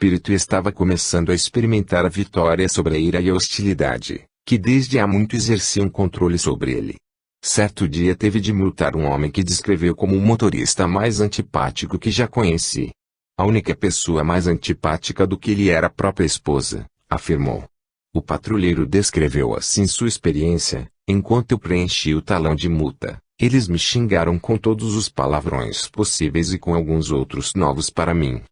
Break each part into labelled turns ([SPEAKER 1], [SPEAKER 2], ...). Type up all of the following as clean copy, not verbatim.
[SPEAKER 1] espírito estava começando a experimentar a vitória sobre a ira e a hostilidade, que desde há muito exerciam controle sobre ele. Certo dia teve de multar um homem que descreveu como o motorista mais antipático que já conheci. A única pessoa mais antipática do que ele era a própria esposa, afirmou. O patrulheiro descreveu assim sua experiência: enquanto eu preenchi o talão de multa, eles me xingaram com todos os palavrões possíveis e com alguns outros novos para mim.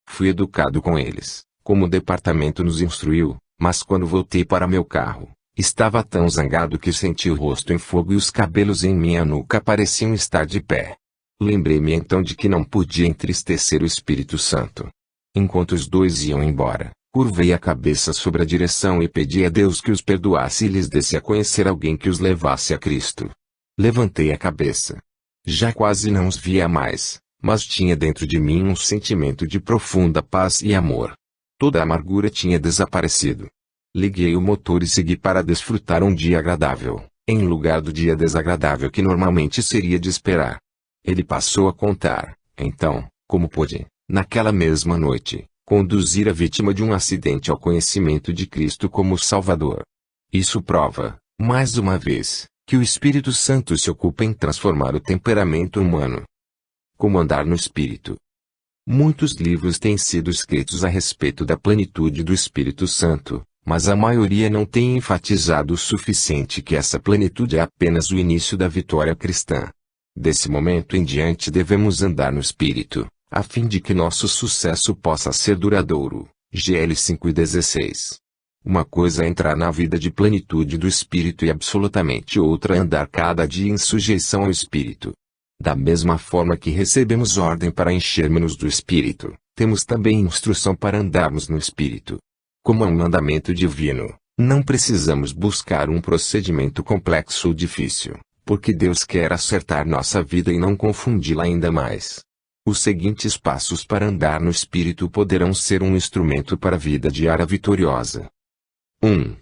[SPEAKER 1] Fui educado com eles, como o departamento nos instruiu, mas quando voltei para meu carro, estava tão zangado que senti o rosto em fogo e os cabelos em minha nuca pareciam estar de pé. Lembrei-me então de que não podia entristecer o Espírito Santo. Enquanto os dois iam embora, curvei a cabeça sobre a direção e pedi a Deus que os perdoasse e lhes desse a conhecer alguém que os levasse a Cristo. Levantei a cabeça. Já quase não os via mais, mas tinha dentro de mim um sentimento de profunda paz e amor. Toda a amargura tinha desaparecido. Liguei o motor e segui para desfrutar um dia agradável, em lugar do dia desagradável que normalmente seria de esperar. Ele passou a contar, então, como pôde, naquela mesma noite, conduzir a vítima de um acidente ao conhecimento de Cristo como Salvador. Isso prova, mais uma vez, que o Espírito Santo se ocupa em transformar o temperamento humano. Como andar no Espírito? Muitos livros têm sido escritos a respeito da plenitude do Espírito Santo, mas a maioria não tem enfatizado o suficiente que essa plenitude é apenas o início da vitória cristã. Desse momento em diante devemos andar no Espírito, a fim de que nosso sucesso possa ser duradouro. GL 5:16. Uma coisa é entrar na vida de plenitude do Espírito e absolutamente outra é andar cada dia em sujeição ao Espírito. Da mesma forma que recebemos ordem para enchermos-nos do Espírito, temos também instrução para andarmos no Espírito. Como é um mandamento divino, não precisamos buscar um procedimento complexo ou difícil, porque Deus quer acertar nossa vida e não confundi-la ainda mais. Os seguintes passos para andar no Espírito poderão ser um instrumento para a vida diária vitoriosa. 1.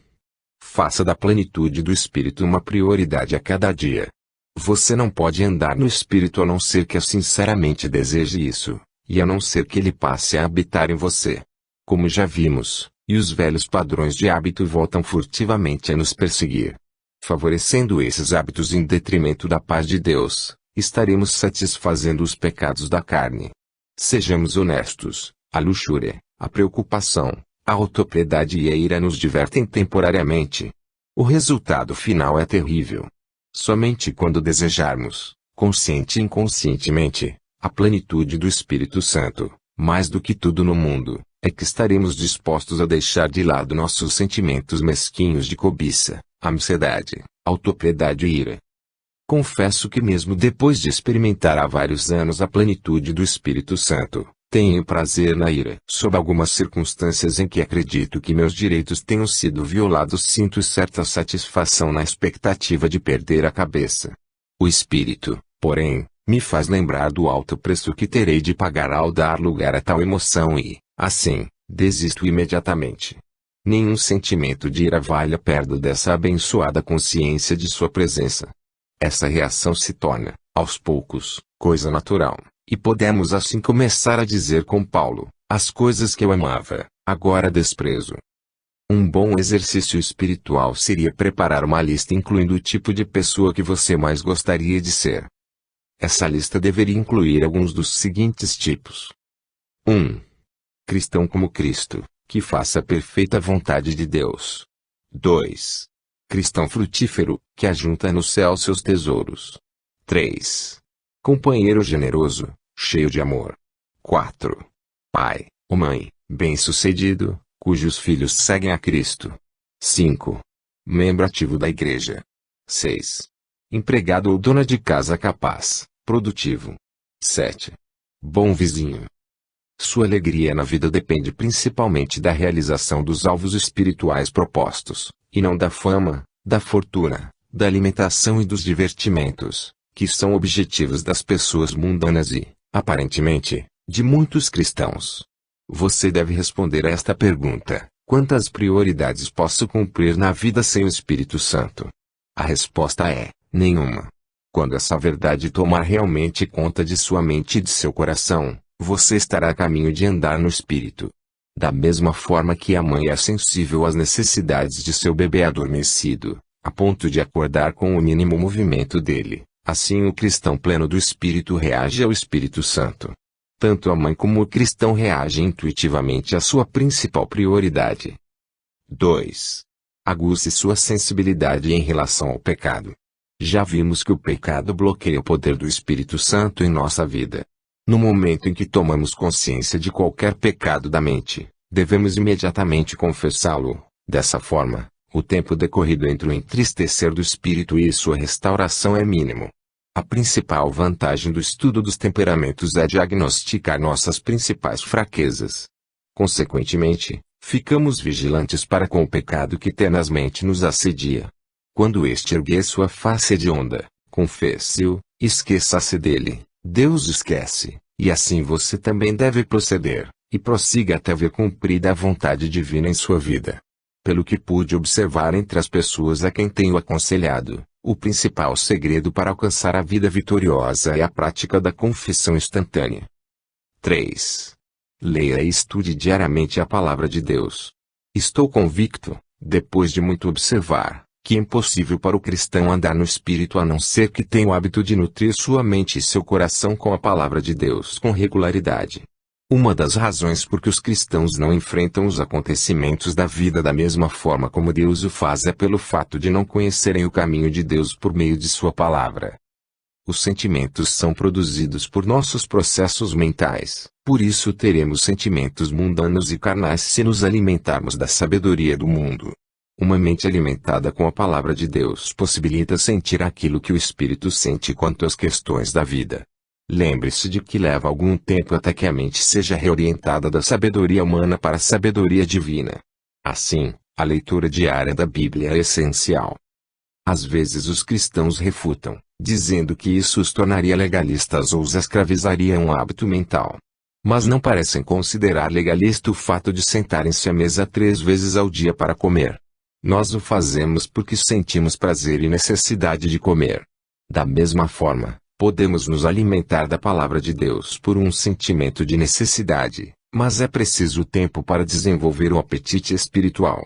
[SPEAKER 1] Faça da plenitude do Espírito uma prioridade a cada dia. Você não pode andar no Espírito a não ser que sinceramente deseje isso, e a não ser que ele passe a habitar em você. Como já vimos, e os velhos padrões de hábito voltam furtivamente a nos perseguir. Favorecendo esses hábitos em detrimento da paz de Deus, estaremos satisfazendo os pecados da carne. Sejamos honestos, a luxúria, a preocupação, a autopiedade e a ira nos divertem temporariamente. O resultado final é terrível. Somente quando desejarmos, consciente e inconscientemente, a plenitude do Espírito Santo, mais do que tudo no mundo, é que estaremos dispostos a deixar de lado nossos sentimentos mesquinhos de cobiça, ansiedade, autopiedade e ira. Confesso que mesmo depois de experimentar há vários anos a plenitude do Espírito Santo, tenho prazer na ira. Sob algumas circunstâncias em que acredito que meus direitos tenham sido violados, sinto certa satisfação na expectativa de perder a cabeça. O Espírito, porém, me faz lembrar do alto preço que terei de pagar ao dar lugar a tal emoção e, assim, desisto imediatamente. Nenhum sentimento de ira vale perto dessa abençoada consciência de sua presença. Essa reação se torna, aos poucos, coisa natural, e podemos assim começar a dizer com Paulo: as coisas que eu amava, agora desprezo. Um bom exercício espiritual seria preparar uma lista incluindo o tipo de pessoa que você mais gostaria de ser. Essa lista deveria incluir alguns dos seguintes tipos. 1. Cristão como Cristo, que faça a perfeita vontade de Deus. 2. Cristão frutífero, que ajunta no céu seus tesouros. 3. Companheiro generoso, cheio de amor. 4. Pai, ou mãe, bem-sucedido, cujos filhos seguem a Cristo. 5. Membro ativo da igreja. 6. Empregado ou dona de casa capaz, produtivo. 7. Bom vizinho. Sua alegria na vida depende principalmente da realização dos alvos espirituais propostos, e não da fama, da fortuna, da alimentação e dos divertimentos, que são objetivos das pessoas mundanas e, aparentemente, de muitos cristãos. Você deve responder a esta pergunta: quantas prioridades posso cumprir na vida sem o Espírito Santo? A resposta é: nenhuma. Quando essa verdade tomar realmente conta de sua mente e de seu coração, você estará a caminho de andar no Espírito. Da mesma forma que a mãe é sensível às necessidades de seu bebê adormecido, a ponto de acordar com o mínimo movimento dele, assim o cristão pleno do Espírito reage ao Espírito Santo. Tanto a mãe como o cristão reagem intuitivamente à sua principal prioridade. 2. Aguce sua sensibilidade em relação ao pecado. Já vimos que o pecado bloqueia o poder do Espírito Santo em nossa vida. No momento em que tomamos consciência de qualquer pecado da mente, devemos imediatamente confessá-lo. Dessa forma, o tempo decorrido entre o entristecer do espírito e sua restauração é mínimo. A principal vantagem do estudo dos temperamentos é diagnosticar nossas principais fraquezas. Consequentemente, ficamos vigilantes para com o pecado que tenazmente nos assedia. Quando este erguer sua face hedionda, confesse-o, esqueça-se dele. Deus esquece, e assim você também deve proceder, e prossiga até ver cumprida a vontade divina em sua vida. Pelo que pude observar entre as pessoas a quem tenho aconselhado, o principal segredo para alcançar a vida vitoriosa é a prática da confissão instantânea. 3. Leia e estude diariamente a palavra de Deus. Estou convicto, depois de muito observar, que é impossível para o cristão andar no Espírito a não ser que tenha o hábito de nutrir sua mente e seu coração com a palavra de Deus com regularidade. Uma das razões por que os cristãos não enfrentam os acontecimentos da vida da mesma forma como Deus o faz é pelo fato de não conhecerem o caminho de Deus por meio de sua palavra. Os sentimentos são produzidos por nossos processos mentais, por isso teremos sentimentos mundanos e carnais se nos alimentarmos da sabedoria do mundo. Uma mente alimentada com a palavra de Deus possibilita sentir aquilo que o Espírito sente quanto às questões da vida. Lembre-se de que leva algum tempo até que a mente seja reorientada da sabedoria humana para a sabedoria divina. Assim, a leitura diária da Bíblia é essencial. Às vezes os cristãos refutam, dizendo que isso os tornaria legalistas ou os escravizaria a um hábito mental. Mas não parecem considerar legalista o fato de sentarem-se à mesa 3 vezes ao dia para comer. Nós o fazemos porque sentimos prazer e necessidade de comer. Da mesma forma, podemos nos alimentar da palavra de Deus por um sentimento de necessidade, mas é preciso tempo para desenvolver o apetite espiritual.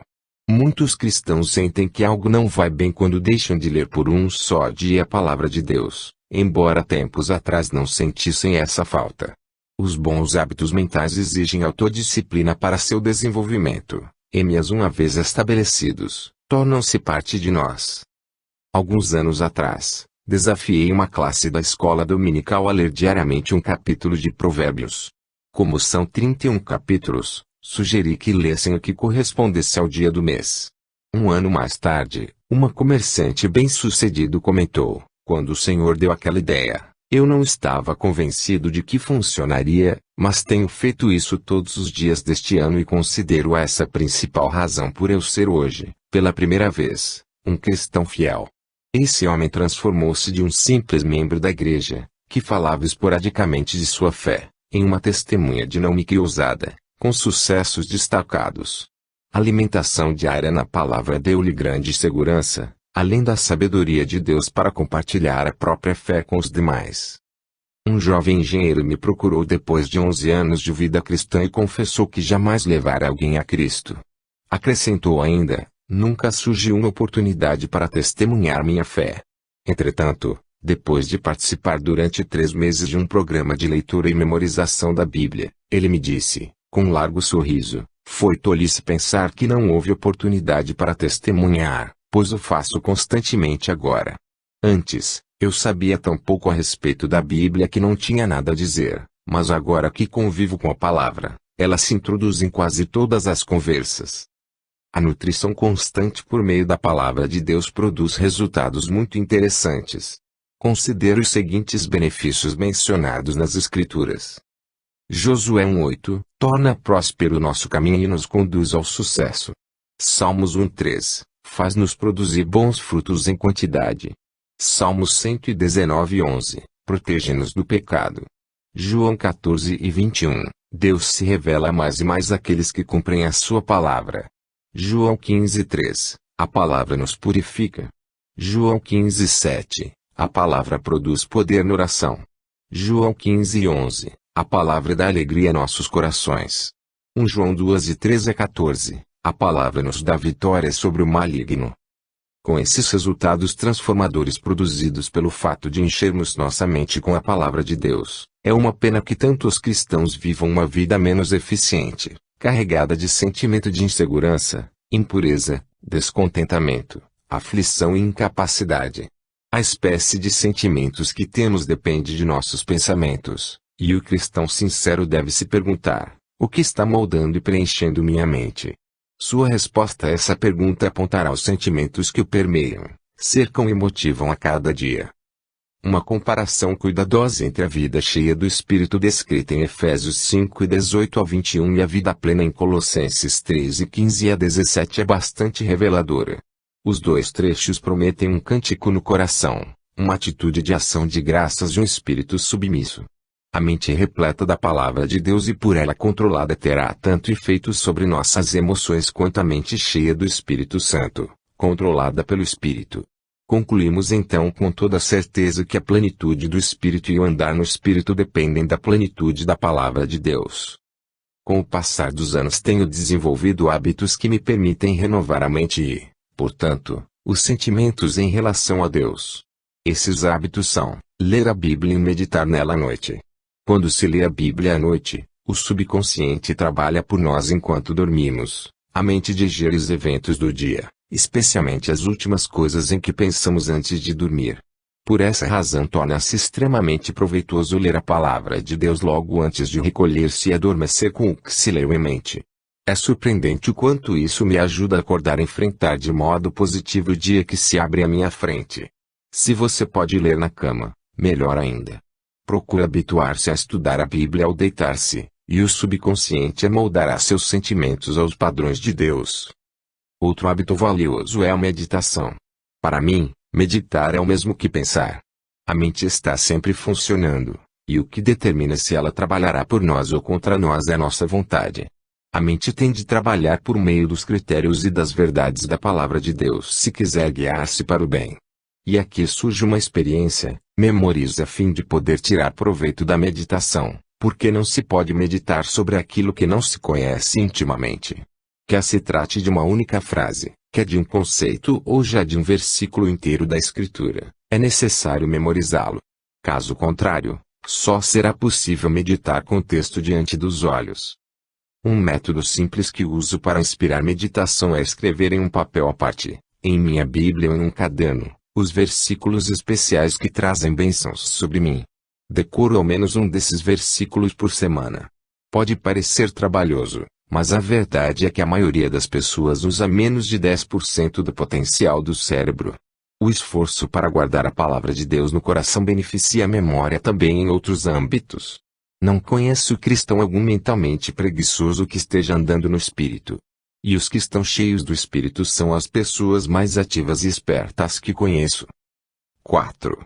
[SPEAKER 1] Muitos cristãos sentem que algo não vai bem quando deixam de ler por um só dia a palavra de Deus, embora tempos atrás não sentissem essa falta. Os bons hábitos mentais exigem autodisciplina para seu desenvolvimento. E uma vez estabelecidos, tornam-se parte de nós. Alguns anos atrás, desafiei uma classe da escola dominical a ler diariamente um capítulo de Provérbios. Como são 31 capítulos, sugeri que lessem o que correspondesse ao dia do mês. Um ano mais tarde, uma comerciante bem-sucedido comentou, quando o Senhor deu aquela ideia, eu não estava convencido de que funcionaria, mas tenho feito isso todos os dias deste ano e considero essa a principal razão por eu ser hoje, pela primeira vez, um cristão fiel. Esse homem transformou-se de um simples membro da igreja, que falava esporadicamente de sua fé, em uma testemunha dinâmica e ousada, com sucessos destacados. A alimentação diária na palavra deu-lhe grande segurança, além da sabedoria de Deus para compartilhar a própria fé com os demais. Um jovem engenheiro me procurou depois de 11 anos de vida cristã e confessou que jamais levara alguém a Cristo. Acrescentou ainda, nunca surgiu uma oportunidade para testemunhar minha fé. Entretanto, depois de participar durante 3 meses de um programa de leitura e memorização da Bíblia, ele me disse, com um largo sorriso, foi tolice pensar que não houve oportunidade para testemunhar, pois o faço constantemente agora. Antes, eu sabia tão pouco a respeito da Bíblia que não tinha nada a dizer, mas agora que convivo com a palavra, ela se introduz em quase todas as conversas. A nutrição constante por meio da palavra de Deus produz resultados muito interessantes. Considere os seguintes benefícios mencionados nas Escrituras. Josué 1:8, torna próspero o nosso caminho e nos conduz ao sucesso. Salmos 1:3, faz-nos produzir bons frutos em quantidade. Salmos 119:11, protege-nos do pecado. João 14:21, Deus se revela mais e mais àqueles que cumprem a sua palavra. João 15:3, a palavra nos purifica. João 15:7, a palavra produz poder na oração. João 15:11, a palavra dá alegria a nossos corações. 1 João 2:13-14, a palavra nos dá vitória sobre o maligno. Com esses resultados transformadores produzidos pelo fato de enchermos nossa mente com a palavra de Deus, é uma pena que tantos cristãos vivam uma vida menos eficiente, carregada de sentimento de insegurança, impureza, descontentamento, aflição e incapacidade. A espécie de sentimentos que temos depende de nossos pensamentos, e o cristão sincero deve se perguntar: o que está moldando e preenchendo minha mente? Sua resposta a essa pergunta apontará aos sentimentos que o permeiam, cercam e motivam a cada dia. Uma comparação cuidadosa entre a vida cheia do Espírito descrita em Efésios 5:18-21 e a vida plena em Colossenses 3:15-17 é bastante reveladora. Os dois trechos prometem um cântico no coração, uma atitude de ação de graças de um espírito submisso. A mente repleta da palavra de Deus e por ela controlada terá tanto efeito sobre nossas emoções quanto a mente cheia do Espírito Santo, controlada pelo Espírito. Concluímos então com toda certeza que a plenitude do Espírito e o andar no Espírito dependem da plenitude da palavra de Deus. Com o passar dos anos tenho desenvolvido hábitos que me permitem renovar a mente e, portanto, os sentimentos em relação a Deus. Esses hábitos são: ler a Bíblia e meditar nela à noite. Quando se lê a Bíblia à noite, o subconsciente trabalha por nós enquanto dormimos. A mente digere os eventos do dia, especialmente as últimas coisas em que pensamos antes de dormir. Por essa razão torna-se extremamente proveitoso ler a palavra de Deus logo antes de recolher-se e adormecer com o que se leu em mente. É surpreendente o quanto isso me ajuda a acordar e enfrentar de modo positivo o dia que se abre à minha frente. Se você pode ler na cama, melhor ainda. Procure habituar-se a estudar a Bíblia ao deitar-se, e o subconsciente amoldará seus sentimentos aos padrões de Deus. Outro hábito valioso é a meditação. Para mim, meditar é o mesmo que pensar. A mente está sempre funcionando, e o que determina se ela trabalhará por nós ou contra nós é a nossa vontade. A mente tem de trabalhar por meio dos critérios e das verdades da palavra de Deus se quiser guiar-se para o bem. E aqui surge uma experiência: memorize a fim de poder tirar proveito da meditação, porque não se pode meditar sobre aquilo que não se conhece intimamente. Quer se trate de uma única frase, quer de um conceito ou já de um versículo inteiro da Escritura, é necessário memorizá-lo. Caso contrário, só será possível meditar com o texto diante dos olhos. Um método simples que uso para inspirar meditação é escrever em um papel à parte, em minha Bíblia ou em um caderno, os versículos especiais que trazem bênçãos sobre mim. Decoro ao menos um desses versículos por semana. Pode parecer trabalhoso, mas a verdade é que a maioria das pessoas usa menos de 10% do potencial do cérebro. O esforço para guardar a palavra de Deus no coração beneficia a memória também em outros âmbitos. Não conheço cristão algum mentalmente preguiçoso que esteja andando no Espírito. E os que estão cheios do Espírito são as pessoas mais ativas e espertas que conheço. 4.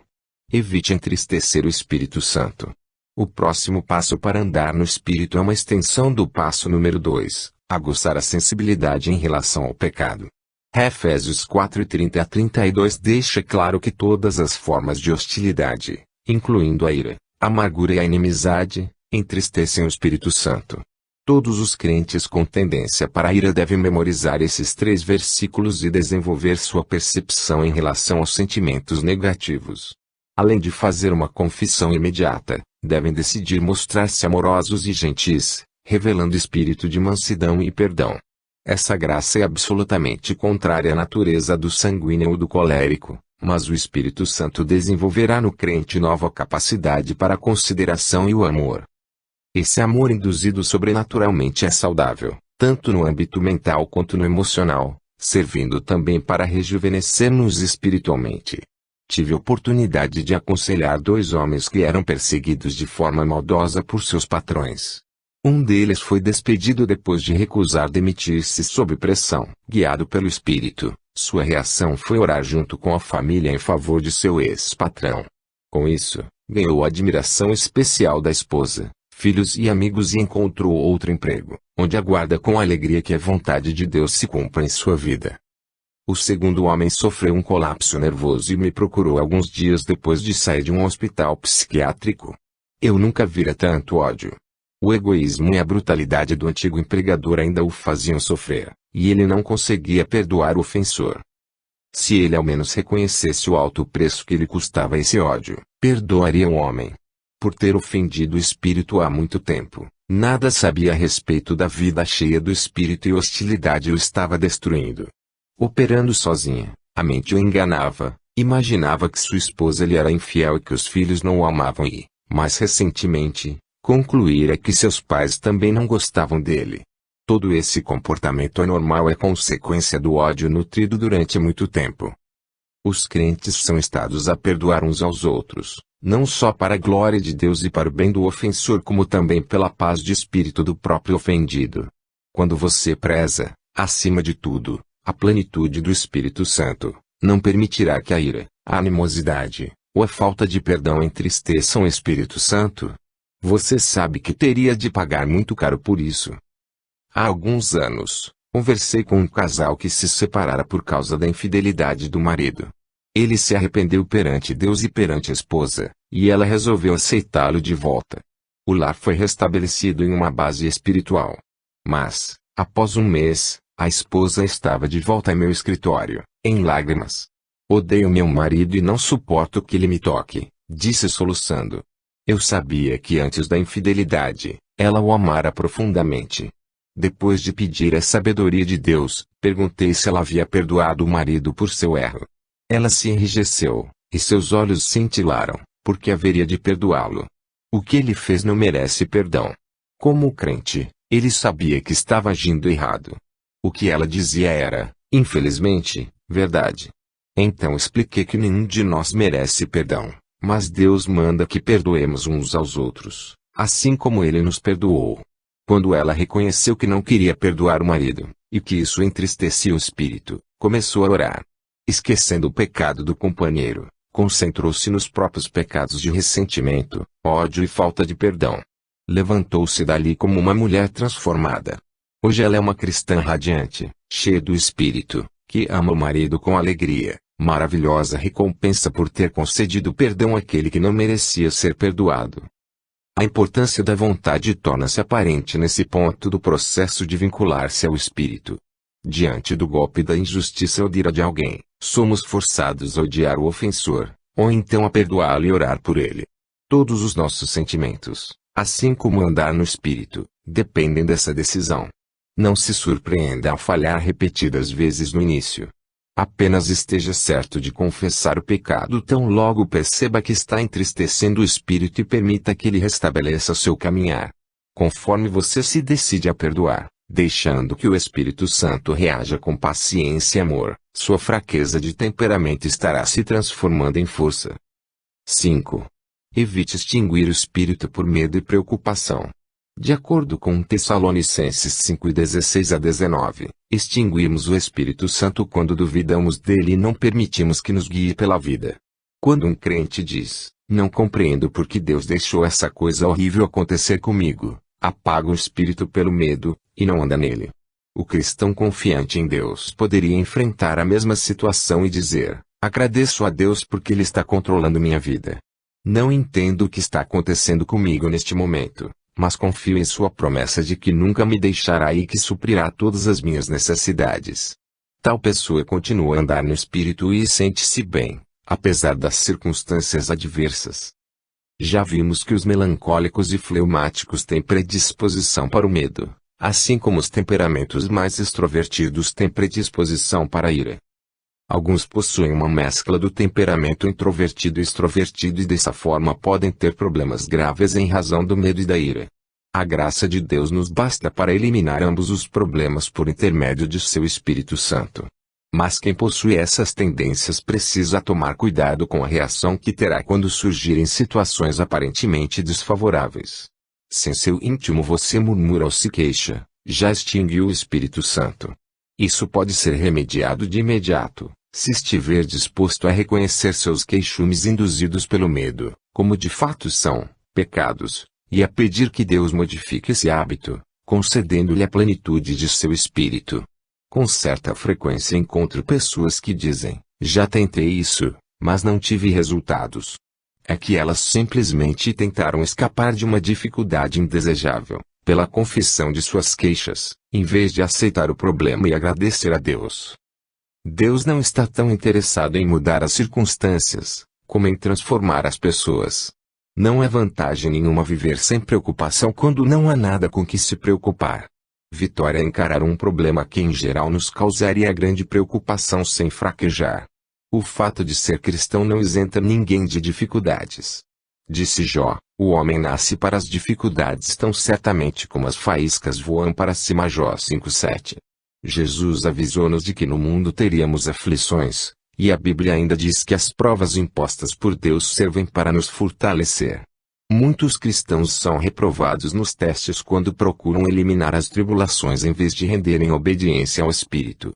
[SPEAKER 1] Evite entristecer o Espírito Santo. O próximo passo para andar no Espírito é uma extensão do passo número 2, aguçar a sensibilidade em relação ao pecado. Efésios 4:30-32 deixa claro que todas as formas de hostilidade, incluindo a ira, a amargura e a inimizade, entristecem o Espírito Santo. Todos os crentes com tendência para a ira devem memorizar esses 3 versículos e desenvolver sua percepção em relação aos sentimentos negativos. Além de fazer uma confissão imediata, devem decidir mostrar-se amorosos e gentis, revelando espírito de mansidão e perdão. Essa graça é absolutamente contrária à natureza do sanguíneo ou do colérico, mas o Espírito Santo desenvolverá no crente nova capacidade para a consideração e o amor. Esse amor induzido sobrenaturalmente é saudável, tanto no âmbito mental quanto no emocional, servindo também para rejuvenescer-nos espiritualmente. Tive oportunidade de aconselhar 2 homens que eram perseguidos de forma maldosa por seus patrões. Um deles foi despedido depois de recusar demitir-se sob pressão. Guiado pelo Espírito, sua reação foi orar junto com a família em favor de seu ex-patrão. Com isso, ganhou a admiração especial da esposa, filhos e amigos e encontrou outro emprego, onde aguarda com alegria que a vontade de Deus se cumpra em sua vida. O segundo homem sofreu um colapso nervoso e me procurou alguns dias depois de sair de um hospital psiquiátrico. Eu nunca vira tanto ódio. O egoísmo e a brutalidade do antigo empregador ainda o faziam sofrer, e ele não conseguia perdoar o ofensor. Se ele ao menos reconhecesse o alto preço que lhe custava esse ódio, perdoaria o homem. Por ter ofendido o espírito há muito tempo, nada sabia a respeito da vida cheia do espírito e hostilidade o estava destruindo. Operando sozinha, a mente o enganava, imaginava que sua esposa lhe era infiel e que os filhos não o amavam e, mais recentemente, concluíra que seus pais também não gostavam dele. Todo esse comportamento anormal é consequência do ódio nutrido durante muito tempo. Os crentes são instados a perdoar uns aos outros, não só para a glória de Deus e para o bem do ofensor como também pela paz de espírito do próprio ofendido. Quando você preza, acima de tudo, a plenitude do Espírito Santo, não permitirá que a ira, a animosidade, ou a falta de perdão entristeçam o Espírito Santo. Você sabe que teria de pagar muito caro por isso. Há alguns anos, conversei com um casal que se separara por causa da infidelidade do marido. Ele se arrependeu perante Deus e perante a esposa, e ela resolveu aceitá-lo de volta. O lar foi restabelecido em uma base espiritual. Mas, após um mês, a esposa estava de volta em meu escritório, em lágrimas. Odeio meu marido e não suporto que ele me toque, disse soluçando. Eu sabia que antes da infidelidade, ela o amara profundamente. Depois de pedir a sabedoria de Deus, perguntei se ela havia perdoado o marido por seu erro. Ela se enrijeceu, e seus olhos cintilaram, porque haveria de perdoá-lo. O que ele fez não merece perdão. Como crente, ele sabia que estava agindo errado. O que ela dizia era, infelizmente, verdade. Então expliquei que nenhum de nós merece perdão, mas Deus manda que perdoemos uns aos outros, assim como ele nos perdoou. Quando ela reconheceu que não queria perdoar o marido, e que isso entristecia o espírito, começou a orar. Esquecendo o pecado do companheiro, concentrou-se nos próprios pecados de ressentimento, ódio e falta de perdão. Levantou-se dali como uma mulher transformada. Hoje ela é uma cristã radiante, cheia do espírito, que ama o marido com alegria, maravilhosa recompensa por ter concedido perdão àquele que não merecia ser perdoado. A importância da vontade torna-se aparente nesse ponto do processo de vincular-se ao Espírito. Diante do golpe da injustiça ou da ira de alguém, somos forçados a odiar o ofensor, ou então a perdoá-lo e orar por ele. Todos os nossos sentimentos, assim como andar no Espírito, dependem dessa decisão. Não se surpreenda ao falhar repetidas vezes no início. Apenas esteja certo de confessar o pecado tão logo perceba que está entristecendo o espírito e permita que ele restabeleça seu caminhar. Conforme você se decide a perdoar, deixando que o Espírito Santo reaja com paciência e amor, sua fraqueza de temperamento estará se transformando em força. 5. Evite extinguir o espírito por medo e preocupação. De acordo com Tessalonicenses 5:16-19, extinguimos o Espírito Santo quando duvidamos dele e não permitimos que nos guie pela vida. Quando um crente diz, não compreendo por que Deus deixou essa coisa horrível acontecer comigo, apaga o espírito pelo medo, e não anda nele. O cristão confiante em Deus poderia enfrentar a mesma situação e dizer, agradeço a Deus porque Ele está controlando minha vida. Não entendo o que está acontecendo comigo neste momento, mas confio em sua promessa de que nunca me deixará e que suprirá todas as minhas necessidades. Tal pessoa continua a andar no espírito e sente-se bem, apesar das circunstâncias adversas. Já vimos que os melancólicos e fleumáticos têm predisposição para o medo, assim como os temperamentos mais extrovertidos têm predisposição para a ira. Alguns possuem uma mescla do temperamento introvertido e extrovertido e dessa forma podem ter problemas graves em razão do medo e da ira. A graça de Deus nos basta para eliminar ambos os problemas por intermédio de seu Espírito Santo. Mas quem possui essas tendências precisa tomar cuidado com a reação que terá quando surgirem situações aparentemente desfavoráveis. Se em seu íntimo você murmura ou se queixa, já extinguiu o Espírito Santo. Isso pode ser remediado de imediato, se estiver disposto a reconhecer seus queixumes induzidos pelo medo, como de fato são, pecados, e a pedir que Deus modifique esse hábito, concedendo-lhe a plenitude de seu espírito. Com certa frequência encontro pessoas que dizem, já tentei isso, mas não tive resultados. é que elas simplesmente tentaram escapar de uma dificuldade indesejável, pela confissão de suas queixas, em vez de aceitar o problema e agradecer a Deus. Deus não está tão interessado em mudar as circunstâncias, como em transformar as pessoas. Não é vantagem nenhuma viver sem preocupação quando não há nada com que se preocupar. Vitória é encarar um problema que em geral nos causaria grande preocupação sem fraquejar. O fato de ser cristão não isenta ninguém de dificuldades. Disse Jó, o homem nasce para as dificuldades tão certamente como as faíscas voam para cima. Jó 5:7. Jesus avisou-nos de que no mundo teríamos aflições, e a Bíblia ainda diz que as provas impostas por Deus servem para nos fortalecer. Muitos cristãos são reprovados nos testes quando procuram eliminar as tribulações em vez de renderem obediência ao Espírito.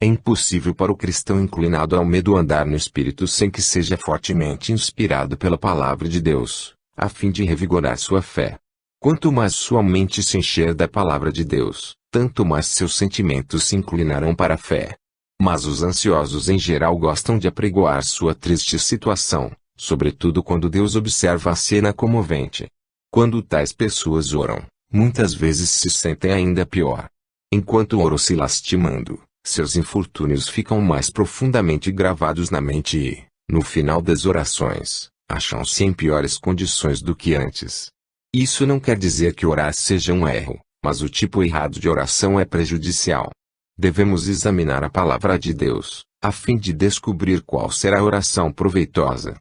[SPEAKER 1] É impossível para o cristão inclinado ao medo andar no Espírito sem que seja fortemente inspirado pela palavra de Deus, a fim de revigorar sua fé. Quanto mais sua mente se encher da palavra de Deus, tanto mais seus sentimentos se inclinarão para a fé. Mas os ansiosos em geral gostam de apregoar sua triste situação, sobretudo quando Deus observa a cena comovente. Quando tais pessoas oram, muitas vezes se sentem ainda pior. Enquanto oram se lastimando, seus infortúnios ficam mais profundamente gravados na mente e, no final das orações, acham-se em piores condições do que antes. Isso não quer dizer que orar seja um erro, mas o tipo errado de oração é prejudicial. Devemos examinar a palavra de Deus, a fim de descobrir qual será a oração proveitosa.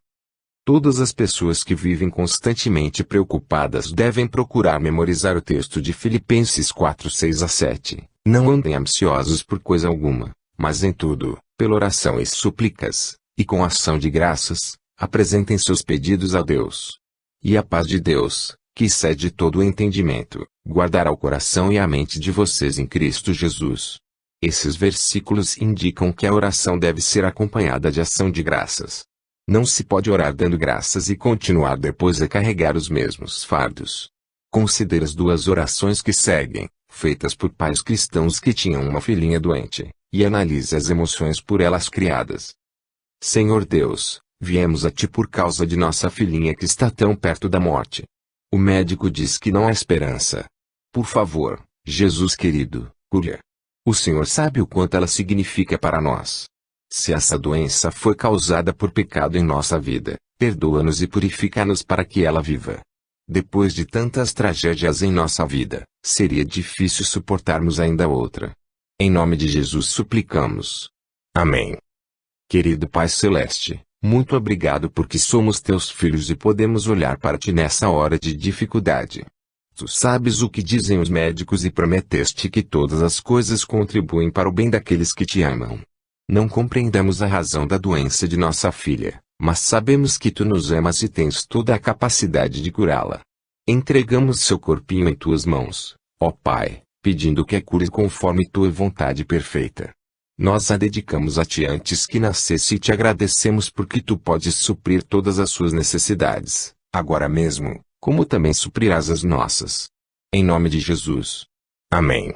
[SPEAKER 1] Todas as pessoas que vivem constantemente preocupadas devem procurar memorizar o texto de Filipenses 4:6-7. Não andem ansiosos por coisa alguma, mas em tudo, pela oração e súplicas, e com ação de graças, apresentem seus pedidos a Deus. E a paz de Deus, que excede todo o entendimento, guardará o coração e a mente de vocês em Cristo Jesus. Esses versículos indicam que a oração deve ser acompanhada de ação de graças. Não se pode orar dando graças e continuar depois a carregar os mesmos fardos. Considere as duas orações que seguem, feitas por pais cristãos que tinham uma filhinha doente, e analise as emoções por elas criadas. Senhor Deus, viemos a Ti por causa de nossa filhinha que está tão perto da morte. O médico diz que não há esperança. Por favor, Jesus querido, cure-a. O Senhor sabe o quanto ela significa para nós. Se essa doença foi causada por pecado em nossa vida, perdoa-nos e purifica-nos para que ela viva. Depois de tantas tragédias em nossa vida, seria difícil suportarmos ainda outra. Em nome de Jesus suplicamos. Amém. Querido Pai Celeste, muito obrigado porque somos teus filhos e podemos olhar para ti nessa hora de dificuldade. Tu sabes o que dizem os médicos e prometeste que todas as coisas contribuem para o bem daqueles que te amam. Não compreendemos a razão da doença de nossa filha, mas sabemos que tu nos amas e tens toda a capacidade de curá-la. Entregamos seu corpinho em tuas mãos, ó Pai, pedindo que a cures conforme tua vontade perfeita. Nós a dedicamos a ti antes que nascesse e te agradecemos porque tu podes suprir todas as suas necessidades, agora mesmo, como também suprirás as nossas. Em nome de Jesus. Amém.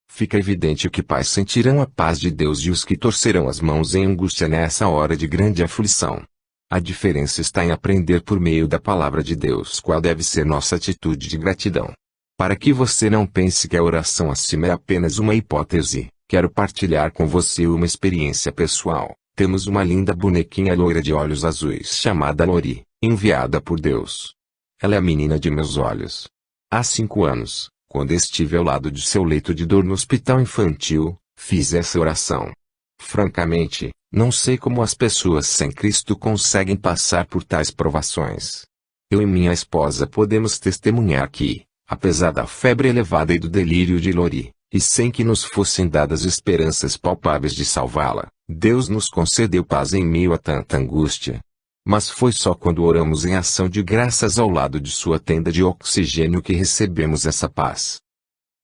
[SPEAKER 1] Fica evidente que pais sentirão a paz de Deus e os que torcerão as mãos em angústia nessa hora de grande aflição. A diferença está em aprender por meio da palavra de Deus qual deve ser nossa atitude de gratidão. Para que você não pense que a oração acima é apenas uma hipótese, quero partilhar com você uma experiência pessoal. Temos uma linda bonequinha loira de olhos azuis chamada Lori, enviada por Deus. Ela é a menina de meus olhos. Há 5 anos, quando estive ao lado de seu leito de dor no hospital infantil, fiz essa oração. Francamente, não sei como as pessoas sem Cristo conseguem passar por tais provações. Eu e minha esposa podemos testemunhar que, apesar da febre elevada e do delírio de Lori, e sem que nos fossem dadas esperanças palpáveis de salvá-la, Deus nos concedeu paz em meio a tanta angústia. Mas foi só quando oramos em ação de graças ao lado de sua tenda de oxigênio que recebemos essa paz.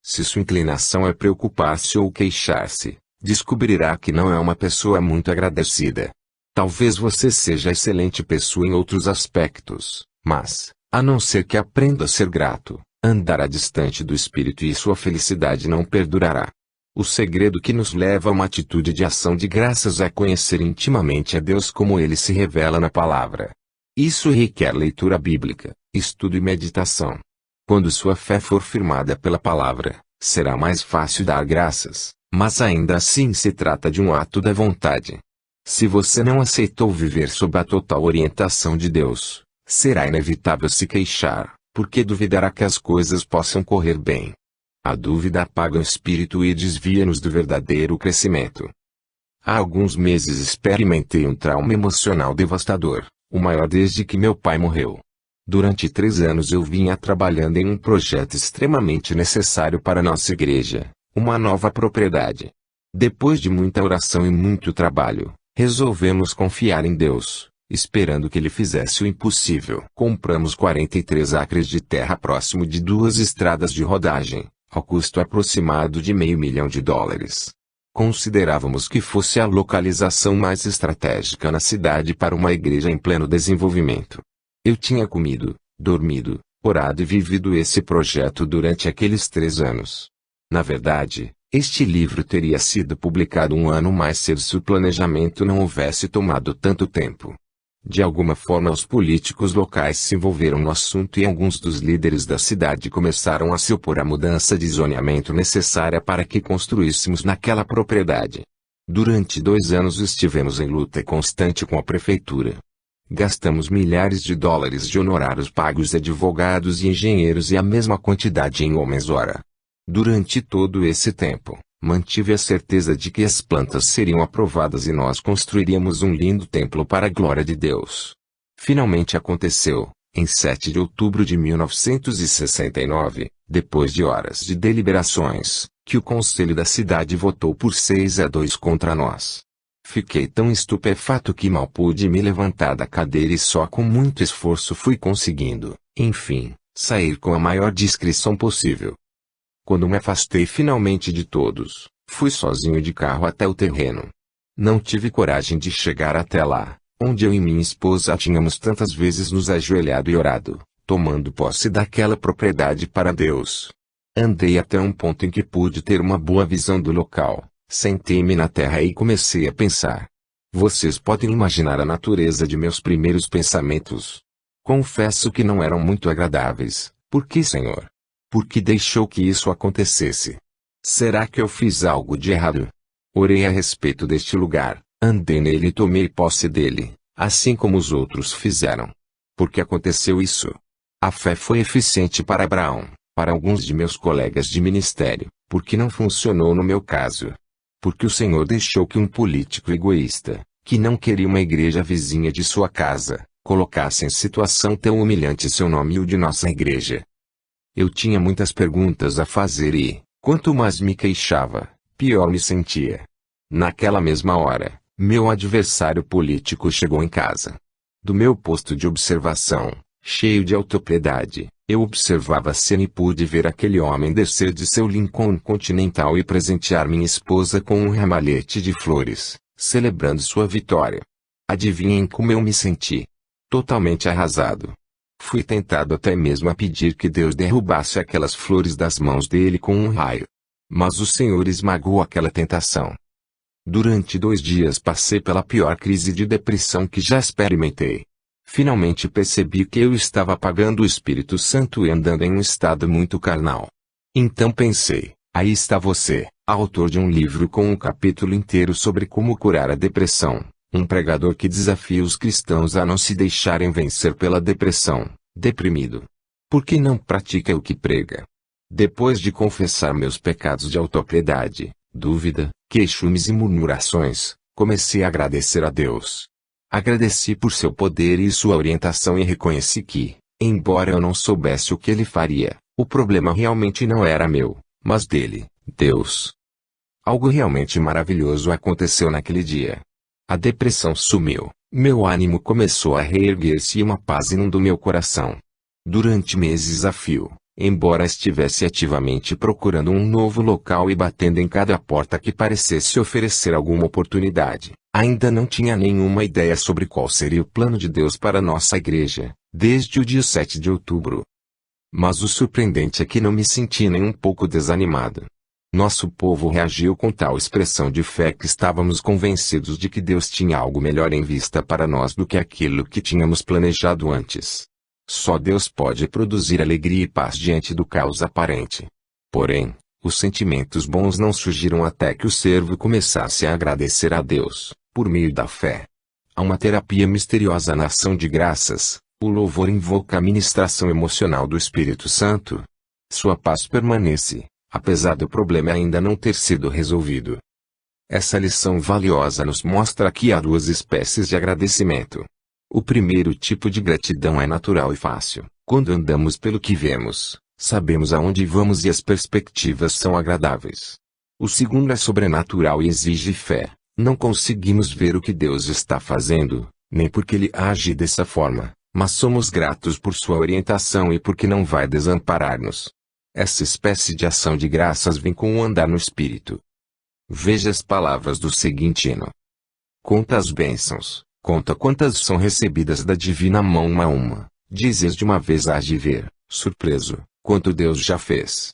[SPEAKER 1] Se sua inclinação é preocupar-se ou queixar-se, descobrirá que não é uma pessoa muito agradecida. Talvez você seja excelente pessoa em outros aspectos, mas, a não ser que aprenda a ser grato, andará distante do Espírito e sua felicidade não perdurará. O segredo que nos leva a uma atitude de ação de graças é conhecer intimamente a Deus como Ele se revela na palavra. Isso requer leitura bíblica, estudo e meditação. Quando sua fé for firmada pela palavra, será mais fácil dar graças, mas ainda assim se trata de um ato da vontade. Se você não aceitou viver sob a total orientação de Deus, será inevitável se queixar, porque duvidará que as coisas possam correr bem. A dúvida apaga o espírito e desvia-nos do verdadeiro crescimento. Há alguns meses experimentei um trauma emocional devastador, o maior desde que meu pai morreu. Durante 3 anos eu vinha trabalhando em um projeto extremamente necessário para nossa igreja, uma nova propriedade. Depois de muita oração e muito trabalho, resolvemos confiar em Deus, esperando que Ele fizesse o impossível. Compramos 43 acres de terra próximo de 2 estradas de rodagem, ao custo aproximado de $500 mil. Considerávamos que fosse a localização mais estratégica na cidade para uma igreja em pleno desenvolvimento. Eu tinha comido, dormido, orado e vivido esse projeto durante aqueles 3 anos. Na verdade, este livro teria sido publicado um ano mais cedo se o planejamento não houvesse tomado tanto tempo. De alguma forma os políticos locais se envolveram no assunto e alguns dos líderes da cidade começaram a se opor à mudança de zoneamento necessária para que construíssemos naquela propriedade. Durante 2 anos estivemos em luta constante com a prefeitura. Gastamos milhares de dólares de honorários pagos a advogados e engenheiros e a mesma quantidade em homens-hora. Durante todo esse tempo, mantive a certeza de que as plantas seriam aprovadas e nós construiríamos um lindo templo para a glória de Deus. Finalmente aconteceu, em 7 de outubro de 1969, depois de horas de deliberações, que o conselho da cidade votou por 6-2 contra nós. Fiquei tão estupefato que mal pude me levantar da cadeira e só com muito esforço fui conseguindo, enfim, sair com a maior discrição possível. Quando me afastei finalmente de todos, fui sozinho de carro até o terreno. Não tive coragem de chegar até lá, onde eu e minha esposa tínhamos tantas vezes nos ajoelhado e orado, tomando posse daquela propriedade para Deus. Andei até um ponto em que pude ter uma boa visão do local, sentei-me na terra e comecei a pensar. Vocês podem imaginar a natureza de meus primeiros pensamentos. Confesso que não eram muito agradáveis. Por que, Senhor? Por que deixou que isso acontecesse? Será que eu fiz algo de errado? Orei a respeito deste lugar, andei nele e tomei posse dele, assim como os outros fizeram. Por que aconteceu isso? A fé foi eficiente para Abraão, para alguns de meus colegas de ministério, porque não funcionou no meu caso. Porque o Senhor deixou que um político egoísta, que não queria uma igreja vizinha de sua casa, colocasse em situação tão humilhante seu nome e o de nossa igreja. Eu tinha muitas perguntas a fazer e, quanto mais me queixava, pior me sentia. Naquela mesma hora, meu adversário político chegou em casa. Do meu posto de observação, cheio de autopiedade, eu observava a cena e pude ver aquele homem descer de seu Lincoln Continental e presentear minha esposa com um ramalhete de flores, celebrando sua vitória. Adivinhem como eu me senti? Totalmente arrasado. Fui tentado até mesmo a pedir que Deus derrubasse aquelas flores das mãos dele com um raio. Mas o Senhor esmagou aquela tentação. Durante 2 dias passei pela pior crise de depressão que já experimentei. Finalmente percebi que eu estava apagando o Espírito Santo e andando em um estado muito carnal. Então pensei, aí está você, autor de um livro com um capítulo inteiro sobre como curar a depressão. Um pregador que desafia os cristãos a não se deixarem vencer pela depressão, deprimido. Por que não pratica o que prega? Depois de confessar meus pecados de autopiedade, dúvida, queixumes e murmurações, comecei a agradecer a Deus. Agradeci por seu poder e sua orientação e reconheci que, embora eu não soubesse o que ele faria, o problema realmente não era meu, mas dele, Deus. Algo realmente maravilhoso aconteceu naquele dia. A depressão sumiu, meu ânimo começou a reerguer-se e uma paz inundou meu coração. Durante meses a fio, embora estivesse ativamente procurando um novo local e batendo em cada porta que parecesse oferecer alguma oportunidade, ainda não tinha nenhuma ideia sobre qual seria o plano de Deus para nossa igreja, desde o dia 7 de outubro. Mas o surpreendente é que não me senti nem um pouco desanimado. Nosso povo reagiu com tal expressão de fé que estávamos convencidos de que Deus tinha algo melhor em vista para nós do que aquilo que tínhamos planejado antes. Só Deus pode produzir alegria e paz diante do caos aparente. Porém, os sentimentos bons não surgiram até que o servo começasse a agradecer a Deus, por meio da fé. Há uma terapia misteriosa na ação de graças. O louvor invoca a ministração emocional do Espírito Santo. Sua paz permanece, apesar do problema ainda não ter sido resolvido. Essa lição valiosa nos mostra que há duas espécies de agradecimento. O primeiro tipo de gratidão é natural e fácil. Quando andamos pelo que vemos, sabemos aonde vamos e as perspectivas são agradáveis. O segundo é sobrenatural e exige fé. Não conseguimos ver o que Deus está fazendo, nem porque Ele age dessa forma, mas somos gratos por sua orientação e porque não vai desamparar-nos. Essa espécie de ação de graças vem com o andar no Espírito. Veja as palavras do seguinte hino. Conta as bênçãos, conta quantas são recebidas da divina mão uma a uma, dizes de uma vez hás de ver, surpreso, quanto Deus já fez.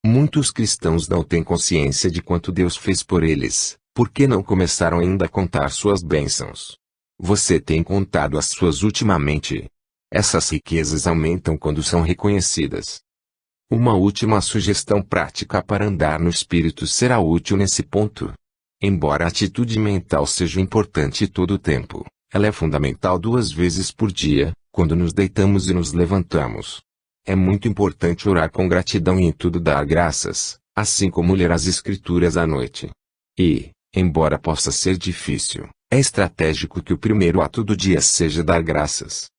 [SPEAKER 1] Muitos cristãos não têm consciência de quanto Deus fez por eles, porque não começaram ainda a contar suas bênçãos. Você tem contado as suas ultimamente? Essas riquezas aumentam quando são reconhecidas. Uma última sugestão prática para andar no Espírito será útil nesse ponto. Embora a atitude mental seja importante todo o tempo, ela é fundamental 2 vezes por dia, quando nos deitamos e nos levantamos. É muito importante orar com gratidão e em tudo dar graças, assim como ler as Escrituras à noite. E, embora possa ser difícil, é estratégico que o primeiro ato do dia seja dar graças.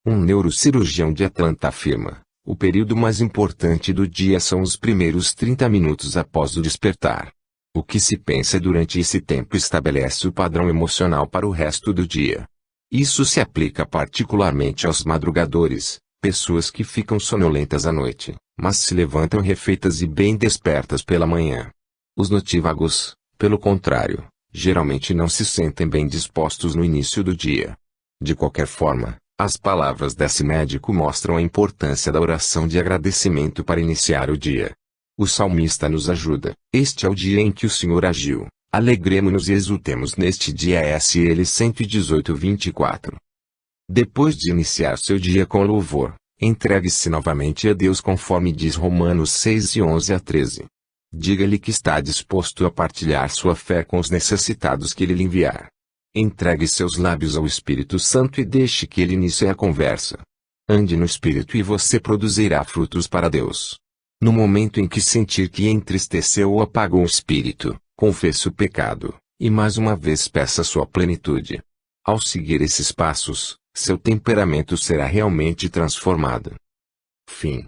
[SPEAKER 1] Um neurocirurgião de Atlanta afirma: o período mais importante do dia são os primeiros 30 minutos após o despertar. O que se pensa durante esse tempo estabelece o padrão emocional para o resto do dia. Isso se aplica particularmente aos madrugadores, pessoas que ficam sonolentas à noite, mas se levantam refeitas e bem despertas pela manhã. Os notívagos, pelo contrário, geralmente não se sentem bem dispostos no início do dia. De qualquer forma, as palavras desse médico mostram a importância da oração de agradecimento para iniciar o dia. O salmista nos ajuda. Este é o dia em que o Senhor agiu. Alegremo-nos e exultemos neste dia. SL 118:24. Depois de iniciar seu dia com louvor, entregue-se novamente a Deus conforme diz Romanos 6:11-13. Diga-lhe que está disposto a partilhar sua fé com os necessitados que ele lhe enviar. Entregue seus lábios ao Espírito Santo e deixe que ele inicie a conversa. Ande no Espírito e você produzirá frutos para Deus. No momento em que sentir que entristeceu ou apagou o Espírito, confesse o pecado, e mais uma vez peça sua plenitude. Ao seguir esses passos, seu temperamento será realmente transformado. Fim.